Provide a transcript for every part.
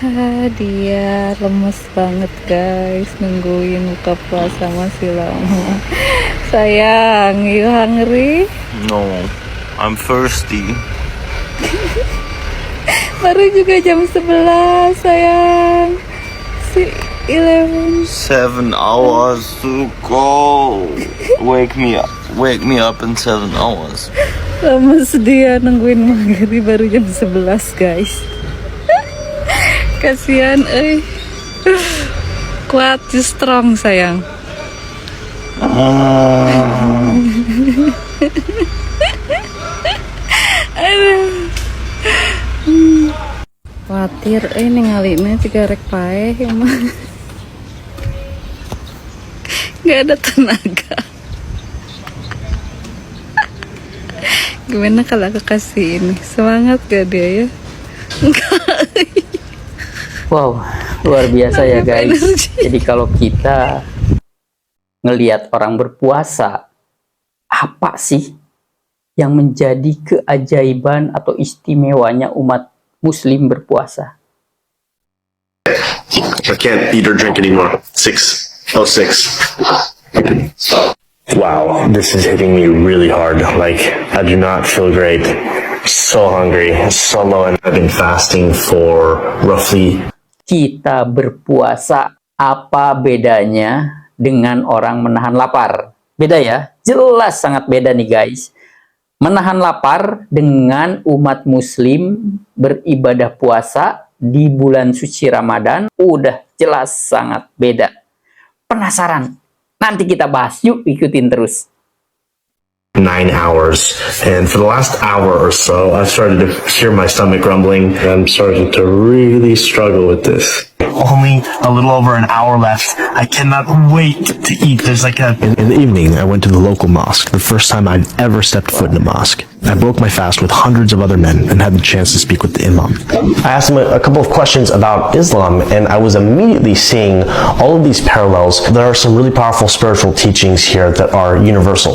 Dia lemes banget guys, nungguin buka puasa masih lama. Sayang, you hungry? No, I'm thirsty. Baru juga jam 11 sayang. 11. 7 hours to go. Wake me up in 7 hours. Lemes dia nungguin maghrib baru jam 11 guys. Kasihan kuat, you strong sayang. Aduh. Khawatir ninggalinnya juga rek paeh emang. Gak ada tenaga. Gimana kalau aku kasih ini? Semangat gak dia ya? Enggak. Wow, luar biasa ya guys. Jadi kalau kita ngelihat orang berpuasa, apa sih yang menjadi keajaiban atau istimewanya umat muslim berpuasa? I can't eat or drink anymore. 6:06. Wow, this is hitting me really hard. Like, I do not feel great. So hungry, so low, and I've been fasting for roughly. Kita berpuasa, apa bedanya dengan orang menahan lapar? Beda ya? Jelas sangat beda nih guys. Menahan lapar dengan umat muslim beribadah puasa di bulan suci Ramadan udah jelas sangat beda. Penasaran? Nanti kita bahas, yuk ikutin terus. 9 hours, and for the last hour or so I've started to hear my stomach grumbling. I'm starting to really struggle with this. Only a little over an hour left. I cannot wait to eat. There's like a... In the evening, I went to the local mosque, the first time I'd ever stepped foot in a mosque. I broke my fast with hundreds of other men and had the chance to speak with the imam. I asked him a couple of questions about Islam, and I was immediately seeing all of these parallels. There are some really powerful spiritual teachings here that are universal.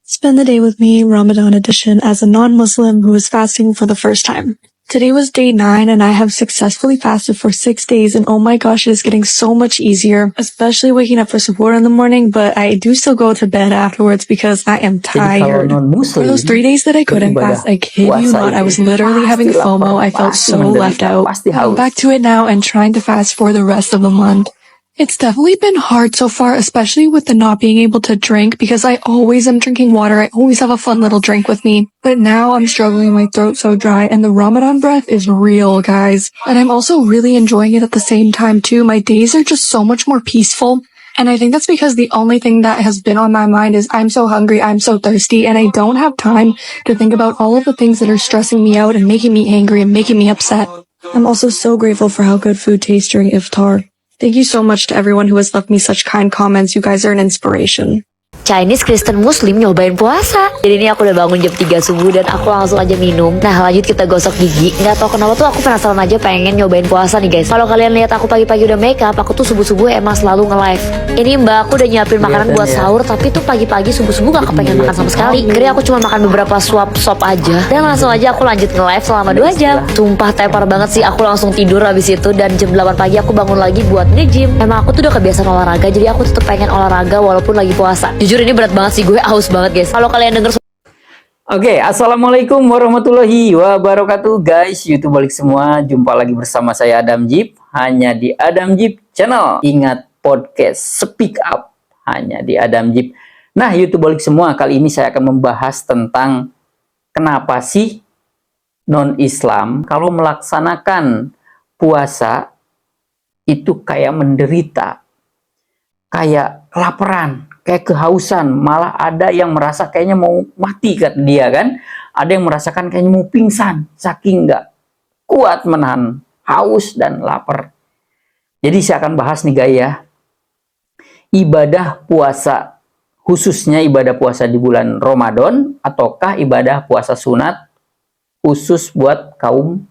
Spend the day with me, Ramadan edition, as a non-Muslim who is fasting for the first time. Today was day 9 and I have successfully fasted for 6 days, and oh my gosh, it is getting so much easier, especially waking up for suhoor in the morning, but I do still go to bed afterwards because I am tired. For those 3 days that I couldn't fast, I kid you not, I was literally having FOMO. I felt so left out. I'm back to it now and trying to fast for the rest of the month. It's definitely been hard so far, especially with the not being able to drink, because I always am drinking water. I always have a fun little drink with me. But now I'm struggling, my throat's so dry, and the Ramadan breath is real, guys. And I'm also really enjoying it at the same time too. My days are just so much more peaceful. And I think that's because the only thing that has been on my mind is I'm so hungry, I'm so thirsty, and I don't have time to think about all of the things that are stressing me out and making me angry and making me upset. I'm also so grateful for how good food tastes during iftar. Thank you so much to everyone who has left me such kind comments. You guys are an inspiration. Chinese Kristen Muslim nyobain puasa. Jadi ini aku udah bangun jam 3 subuh dan aku langsung aja minum. Nah lanjut kita gosok gigi. Nggak tahu kenapa tuh aku penasaran aja pengen nyobain puasa nih guys. Kalau kalian lihat aku pagi-pagi udah make up, aku tuh subuh-subuh emang selalu nge-live. Ini mbak aku udah nyiapin makanan buat sahur, tapi tuh pagi-pagi subuh-subuh gak kepengen makan sama sekali. Jadi aku cuma makan beberapa suap sop aja. Dan langsung aja aku lanjut nge-live selama 2 jam. Sumpah tepar banget sih, aku langsung tidur habis itu. Dan jam 8 pagi aku bangun lagi buat nge-gym. Emang aku tuh udah kebiasaan olahraga, jadi aku tetep pengen olahraga walaupun lagi puasa. Jujur ini berat banget sih, gue haus banget guys. Kalau kalian denger Oke, assalamualaikum warahmatullahi wabarakatuh guys, YouTube balik semua. Jumpa lagi bersama saya Adam Jeep, hanya di Adam Jeep Channel. Ingat, podcast Speak Up hanya di Adam Jeep. Nah, YouTube balik semua, kali ini saya akan membahas tentang kenapa sih non-Islam kalau melaksanakan puasa itu kayak menderita, kayak kelaparan, kayak kehausan, malah ada yang merasa kayaknya mau mati kata dia kan. Ada yang merasakan kayaknya mau pingsan saking nggak kuat menahan haus dan lapar. Jadi saya akan bahas nih guys ya, ibadah puasa, khususnya ibadah puasa di bulan Ramadan ataukah ibadah puasa sunat khusus buat kaum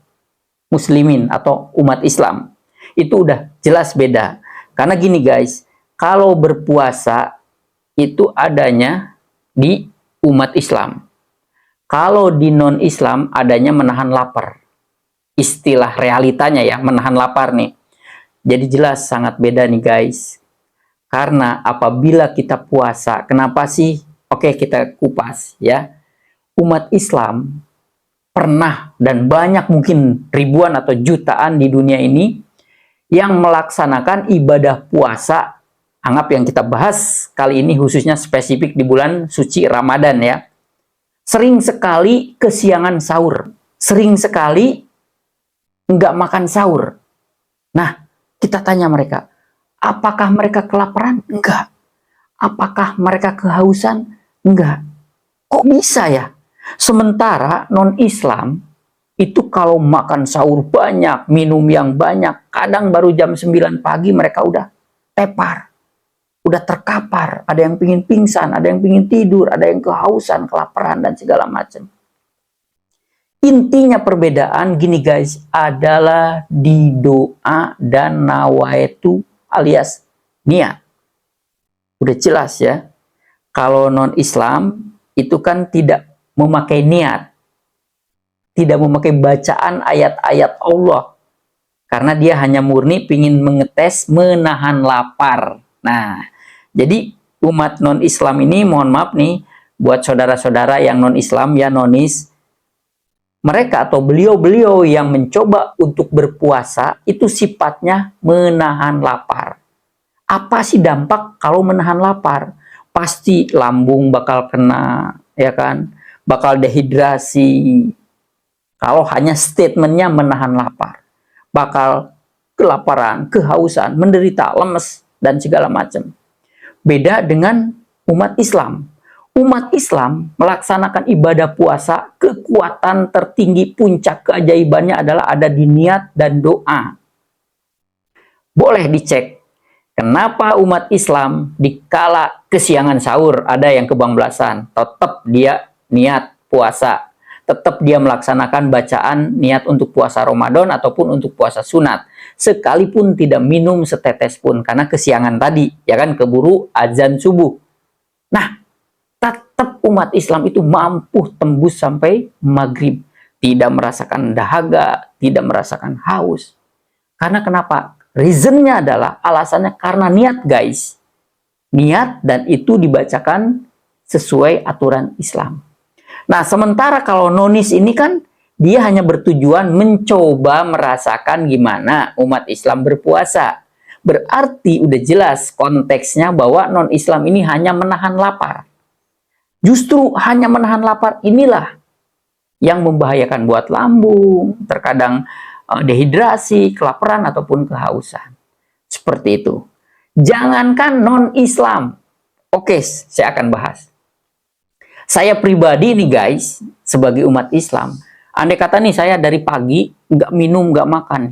muslimin atau umat Islam. Itu udah jelas beda. Karena gini guys, kalau berpuasa itu adanya di umat Islam. Kalau di non-Islam adanya menahan lapar. Istilah realitanya ya, menahan lapar nih. Jadi jelas sangat beda nih guys. Karena apabila kita puasa, kenapa sih? Oke, kita kupas ya. Umat Islam pernah dan banyak, mungkin ribuan atau jutaan di dunia ini yang melaksanakan ibadah puasa. Anggap yang kita bahas kali ini khususnya spesifik di bulan suci Ramadan ya. Sering sekali kesiangan sahur. Sering sekali nggak makan sahur. Nah, kita tanya mereka, apakah mereka kelaparan? Enggak. Apakah mereka kehausan? Enggak. Kok bisa ya? Sementara non-Islam itu kalau makan sahur banyak, minum yang banyak, kadang baru jam 9 pagi mereka udah tepar. Udah terkapar, ada yang pingin pingsan, ada yang pingin tidur, ada yang kehausan, kelaparan, dan segala macam. Intinya perbedaan gini guys, adalah di doa dan nawaitu alias niat. Udah jelas ya, kalau non-Islam itu kan tidak memakai niat, tidak memakai bacaan ayat-ayat Allah, karena dia hanya murni pingin mengetes, menahan lapar. Nah, jadi umat non-Islam ini, mohon maaf nih, buat saudara-saudara yang non-Islam ya, nonis, mereka atau beliau-beliau yang mencoba untuk berpuasa, itu sifatnya menahan lapar. Apa sih dampak kalau menahan lapar? Pasti lambung bakal kena, ya kan? Bakal dehidrasi. Kalau hanya statementnya menahan lapar. Bakal kelaparan, kehausan, menderita, lemes, dan segala macam. Beda dengan umat Islam. Umat Islam melaksanakan ibadah puasa, kekuatan tertinggi puncak keajaibannya adalah ada di niat dan doa. Boleh dicek, kenapa umat Islam dikala kesiangan sahur, ada yang kebablasan, tetap dia niat puasa. Tetap dia melaksanakan bacaan niat untuk puasa Ramadan ataupun untuk puasa sunat. Sekalipun tidak minum setetes pun karena kesiangan tadi, ya kan, keburu azan subuh. Nah, tetap umat Islam itu mampu tembus sampai maghrib, tidak merasakan dahaga, tidak merasakan haus. Karena kenapa? Reasonnya adalah, alasannya karena niat guys. Niat, dan itu dibacakan sesuai aturan Islam. Nah, sementara kalau nonis ini kan dia hanya bertujuan mencoba merasakan gimana umat Islam berpuasa. Berarti udah jelas konteksnya bahwa non-Islam ini hanya menahan lapar. Justru hanya menahan lapar inilah yang membahayakan buat lambung, terkadang dehidrasi, kelaparan, ataupun kehausan. Seperti itu. Jangankan non-Islam. Oke, saya akan bahas. Saya pribadi nih guys, sebagai umat Islam, andai kata nih saya dari pagi nggak minum, nggak makan,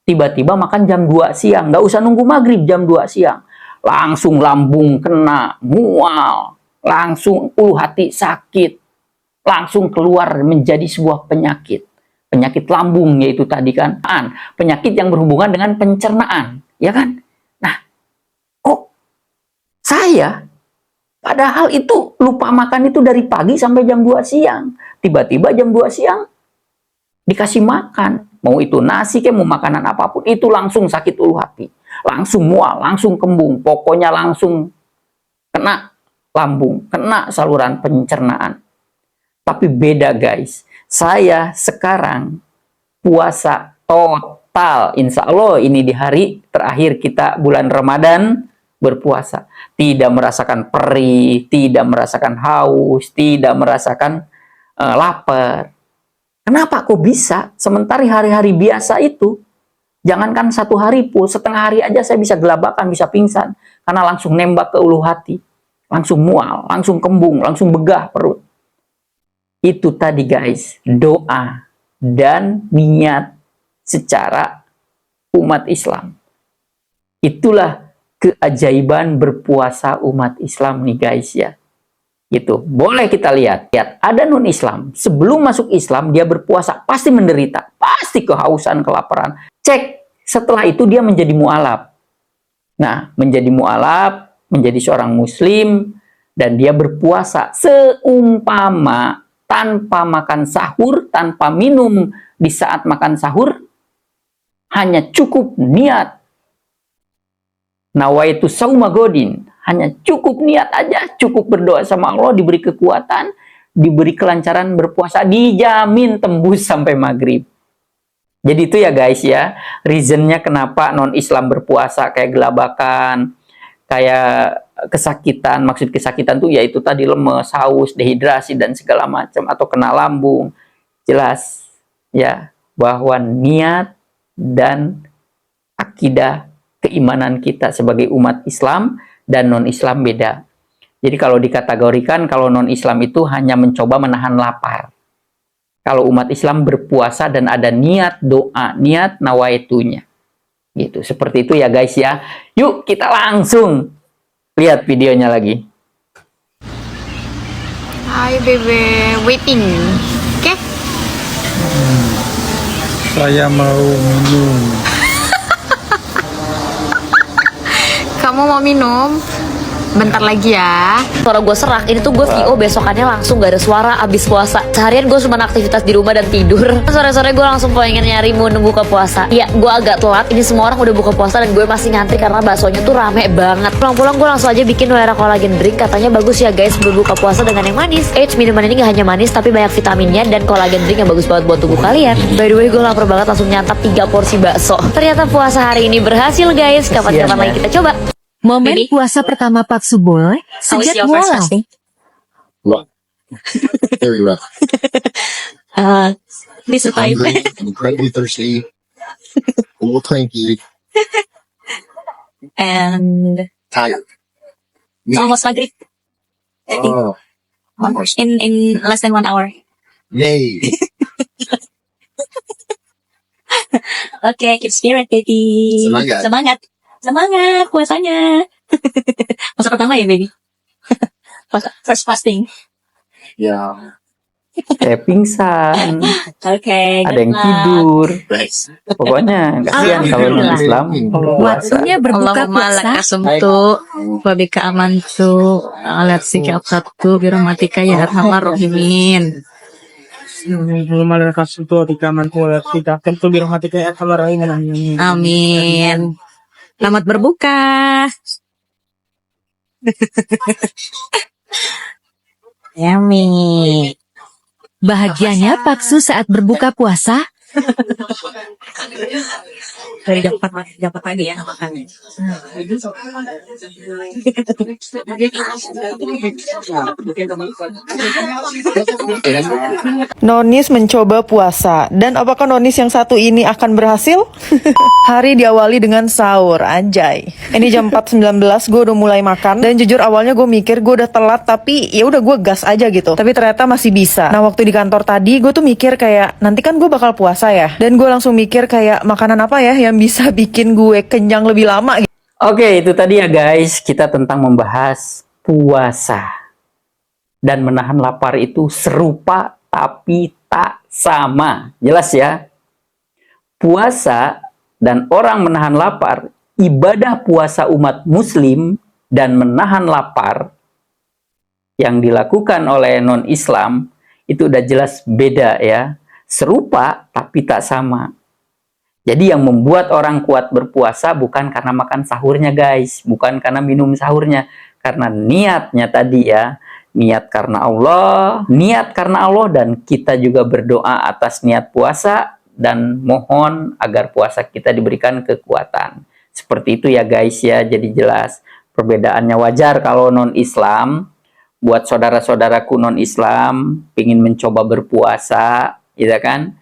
tiba-tiba makan jam 2 siang, nggak usah nunggu maghrib, jam 2 siang, langsung lambung kena, mual, langsung ulu hati sakit, langsung keluar menjadi sebuah penyakit. Penyakit lambung, yaitu tadi kan, penyakit yang berhubungan dengan pencernaan, ya kan? Nah, kok saya padahal itu lupa makan itu dari pagi sampai jam 2 siang. Tiba-tiba jam 2 siang dikasih makan. Mau itu nasi kayak mau makanan apapun, itu langsung sakit ulu hati. Langsung mual, langsung kembung. Pokoknya langsung kena lambung, kena saluran pencernaan. Tapi beda guys. Saya sekarang puasa total. Insya Allah ini di hari terakhir kita bulan Ramadan berpuasa. Tidak merasakan perih, tidak merasakan haus, tidak merasakan lapar. Kenapa kok bisa? Sementara hari-hari biasa itu, jangankan 1 hari pun, setengah hari aja saya bisa gelabakan, bisa pingsan. Karena langsung nembak ke ulu hati. Langsung mual, langsung kembung, langsung begah perut. Itu tadi guys, doa dan niat secara umat Islam. Itulah keajaiban berpuasa umat Islam nih guys ya. Gitu. Boleh kita lihat, ada non-Islam, sebelum masuk Islam dia berpuasa pasti menderita, pasti kehausan, kelaparan. Cek, setelah itu dia menjadi mu'alaf. Nah, menjadi mu'alaf, menjadi seorang muslim, dan dia berpuasa seumpama tanpa makan sahur, tanpa minum di saat makan sahur, hanya cukup niat. Nawaitu sauma godin, hanya cukup niat aja, cukup berdoa sama Allah, diberi kekuatan, diberi kelancaran berpuasa, dijamin tembus sampai maghrib. Jadi itu ya guys ya, reasonnya kenapa non-Islam berpuasa, kayak gelabakan, kayak kesakitan. Maksud kesakitan tuh yaitu tadi lemes, haus, dehidrasi dan segala macam, atau kena lambung. Jelas ya bahwa niat dan akidah keimanan kita sebagai umat Islam dan non-Islam beda. Jadi kalau dikategorikan, kalau non-Islam itu hanya mencoba menahan lapar. Kalau umat Islam berpuasa dan ada niat doa, niat nawaitunya. Gitu. Seperti itu ya guys ya. Yuk kita langsung lihat videonya lagi. Hai bebe, waiting. Oke? Saya mau minum. Kamu mau minum? Bentar lagi ya. Suara gue serak, ini tuh gue VO besokannya langsung gak ada suara abis puasa. Seharian gue cuma aktivitas di rumah dan tidur. Sore-sore gue langsung pengen nyari menu buka puasa. Ya gue agak telat, ini semua orang udah buka puasa dan gue masih ngantri karena baksonya tuh rame banget. Pulang-pulang gue langsung aja bikin Wera collagen drink, katanya bagus ya guys berbuka puasa dengan yang manis. Minuman ini gak hanya manis tapi banyak vitaminnya dan collagen drink yang bagus banget buat tubuh kalian. By the way gue lapar banget, langsung nyantap 3 porsi bakso. Ternyata puasa hari ini berhasil guys. Kapan-kapan lagi kita coba. Momen Baby. puasa pertama Pak Suboy sejak mulai. Rough. Very rough. This Hungry, incredibly thirsty, a little cranky, and tired. almost maghrib. Oh, almost. In less than 1 hour. Yay. Okay, keep spirit, baby. Semangat. Semangat. Semangat puasanya. Puasa pertama ya, baby. First fasting. Yeah. Kayak pingsan, Okay. ada yang tidur. Thanks. Pokoknya kasihan kalau non-Islam puasa. Waktunya berbuka Allahumma puasa. lakasumtu wa bika amantu alat sikap satu birahmatika ya arhamar rahimin. Malah kasih tuh di kamar kuat kita tentu biar hati kayak kamar ini. Amin. Selamat berbuka. Yummy. Bahagianya Paksu saat berbuka puasa. Dari jam 4 pagi ya makannya. Nonis mencoba puasa. Dan apakah Nonis yang satu ini akan berhasil? Hari diawali dengan sahur, anjay. Ini jam 4.19, gue udah mulai makan. Dan jujur awalnya gue mikir gue udah telat, tapi ya udah gue gas aja gitu. Tapi ternyata masih bisa. Nah waktu di kantor tadi gue tuh mikir kayak, nanti kan gue bakal puasa ya. Dan gue langsung mikir kayak, makanan apa ya yang bisa bikin gue kenyang lebih lama gitu. Oke, itu tadi ya guys, kita tentang membahas puasa. Dan menahan lapar itu serupa tapi tak sama. Jelas ya? Puasa dan orang menahan lapar, ibadah puasa umat muslim dan menahan lapar yang dilakukan oleh non-Islam itu udah jelas beda ya. Serupa tapi tak sama. Jadi yang membuat orang kuat berpuasa bukan karena makan sahurnya guys, bukan karena minum sahurnya, karena niatnya tadi ya, niat karena Allah dan kita juga berdoa atas niat puasa dan mohon agar puasa kita diberikan kekuatan. Seperti itu ya guys ya, jadi jelas perbedaannya. Wajar kalau non-Islam, buat saudara-saudaraku non-Islam pingin mencoba berpuasa, ya kan?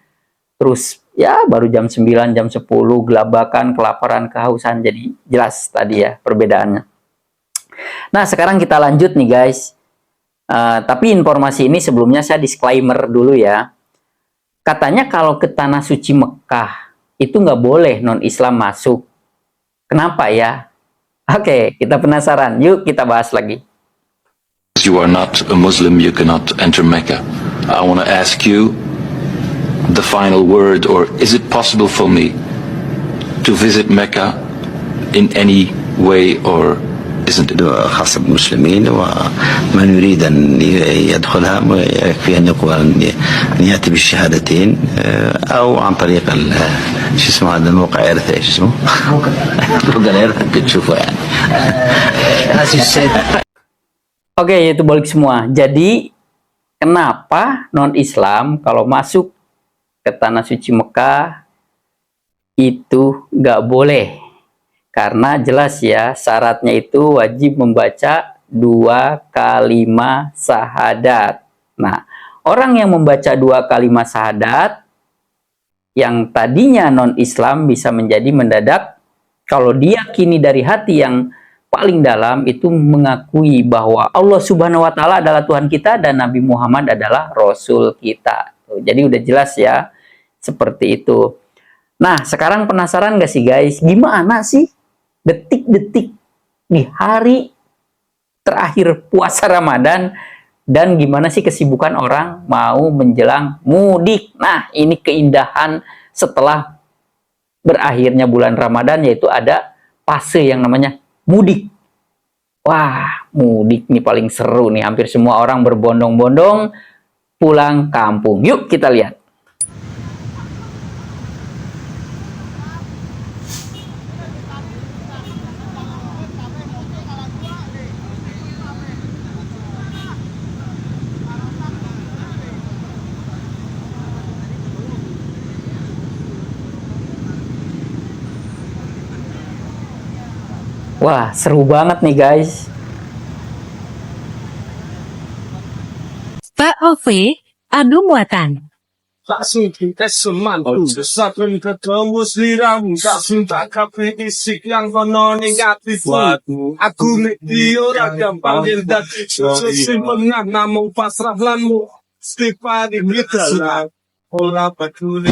Terus ya baru jam 9, jam 10, gelabakan, kelaparan, kehausan. Jadi jelas tadi ya perbedaannya. Nah sekarang kita lanjut nih guys. Tapi informasi ini sebelumnya saya disclaimer dulu ya. Katanya kalau ke tanah suci Mekah itu nggak boleh non-Islam masuk. Kenapa ya? Oke, kita penasaran. Yuk kita bahas lagi. You are not a Muslim, you cannot enter Mecca. I want to ask you the final word, or is it possible for me to visit Mecca in any way or isn't خاصة بالمسلمين ومن يريد أن يدخلها يكفي أن يقول أن يأتي بالشهادتين أو عن طريق شو اسمه هذا الموقع إرث إيش اسمه؟ موقع إرث تشوفه يعني. Oke, itu balik semua. Jadi kenapa non-Islam kalau masuk ke tanah suci Mekah itu nggak boleh? Karena jelas ya, syaratnya itu wajib membaca 2 kalimat syahadat. Nah, orang yang membaca 2 kalimat syahadat, yang tadinya non-Islam bisa menjadi mendadak, kalau diyakini dari hati yang paling dalam, itu mengakui bahwa Allah Subhanahu wa Ta'ala adalah Tuhan kita dan Nabi Muhammad adalah Rasul kita. Jadi udah jelas ya, seperti itu. Nah, sekarang penasaran gak sih guys, gimana sih detik-detik di hari terakhir puasa Ramadan dan gimana sih kesibukan orang mau menjelang mudik? Nah, ini keindahan setelah berakhirnya bulan Ramadan, yaitu ada fase yang namanya mudik. Wah, mudik nih paling seru nih, hampir semua orang berbondong-bondong pulang kampung. Yuk kita lihat. Wah, seru banget nih guys. Pak Ove, adu muatan. Tak sudi kesemantu Sesatun ketemu seliramu Tak cinta kafe isik yang kono negatif Aku niki ora gampang dadi sesimpengan namun pasrah lanmu Stipa di mitalah ora peduli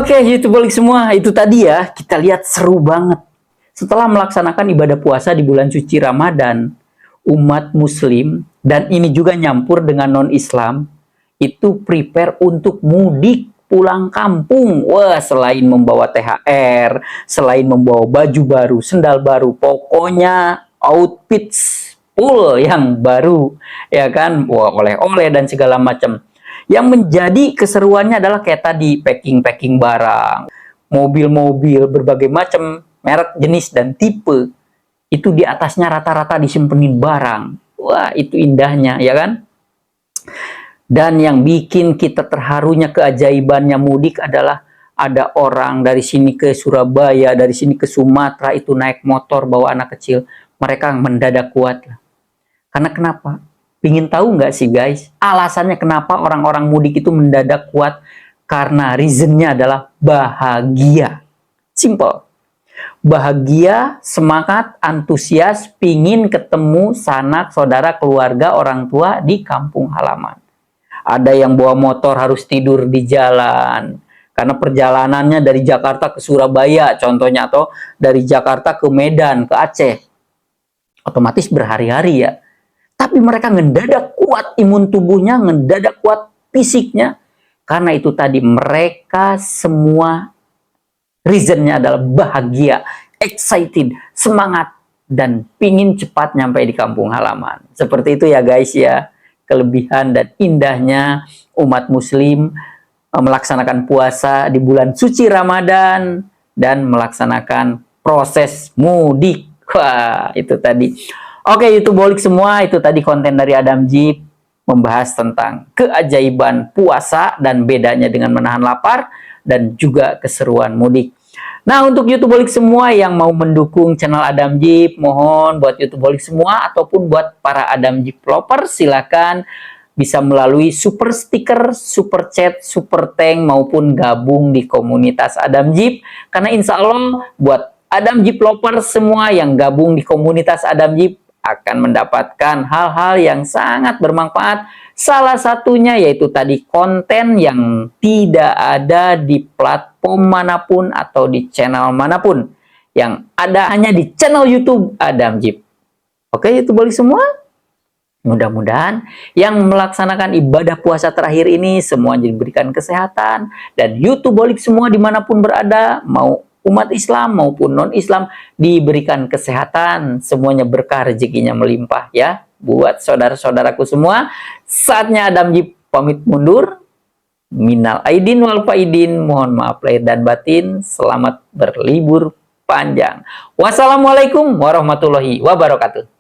Oke, YouTube balik semua, itu tadi ya, kita lihat seru banget. Setelah melaksanakan ibadah puasa di bulan suci Ramadan, umat muslim, dan ini juga nyampur dengan non-Islam, itu prepare untuk mudik pulang kampung. Wah, selain membawa THR, selain membawa baju baru, sendal baru, pokoknya outfits full yang baru, ya kan, wah, oleh-oleh dan segala macam. Yang menjadi keseruannya adalah kayak tadi, packing barang, mobil-mobil berbagai macam merek, jenis, dan tipe. Itu di atasnya rata-rata disimpenin barang. Wah, itu indahnya, ya kan? Dan yang bikin kita terharunya, keajaibannya mudik adalah ada orang dari sini ke Surabaya, dari sini ke Sumatera, itu naik motor bawa anak kecil. Mereka mendadak kuat. Karena kenapa? Ingin tahu nggak sih guys, alasannya kenapa orang-orang mudik itu mendadak kuat? Karena reasonnya adalah bahagia. Simple. Bahagia, semangat, antusias, pingin ketemu sanak, saudara, keluarga, orang tua di kampung halaman. Ada yang bawa motor harus tidur di jalan. Karena perjalanannya dari Jakarta ke Surabaya contohnya, atau dari Jakarta ke Medan, ke Aceh. Otomatis berhari-hari ya. Tapi mereka ngedadak kuat imun tubuhnya, ngedadak kuat fisiknya. Karena itu tadi, mereka semua reasonnya adalah bahagia, excited, semangat, dan pingin cepat nyampe di kampung halaman. Seperti itu ya guys ya, kelebihan dan indahnya umat muslim melaksanakan puasa di bulan suci Ramadan dan melaksanakan proses mudik. Wah, itu tadi. Oke, YouTube bolik semua, itu tadi konten dari Adam Jeep. membahas tentang keajaiban puasa dan bedanya dengan menahan lapar dan juga keseruan mudik. Nah, untuk YouTubeholik semua yang mau mendukung channel Adam Jeep, mohon buat YouTubeholik semua ataupun buat para Adam Jeep lovers, silakan bisa melalui super sticker, super chat, super thank maupun gabung di komunitas Adam Jeep. Karena insya Allah buat Adam Jeep lovers semua yang gabung di komunitas Adam Jeep akan mendapatkan hal-hal yang sangat bermanfaat. Salah satunya yaitu tadi konten yang tidak ada di platform manapun atau di channel manapun. Yang ada hanya di channel YouTube Adam Jeep. Oke, YouTubeholik semua? Mudah-mudahan yang melaksanakan ibadah puasa terakhir ini semua diberikan kesehatan. Dan YouTubeholik semua dimanapun berada, mau umat Islam maupun non-Islam, diberikan kesehatan, semuanya berkah, rezekinya melimpah ya. Buat saudara-saudaraku semua, saatnya Adam Jeep pamit mundur. Minal aidin wal faidin, mohon maaf lahir dan batin. Selamat berlibur panjang. Wassalamualaikum warahmatullahi wabarakatuh.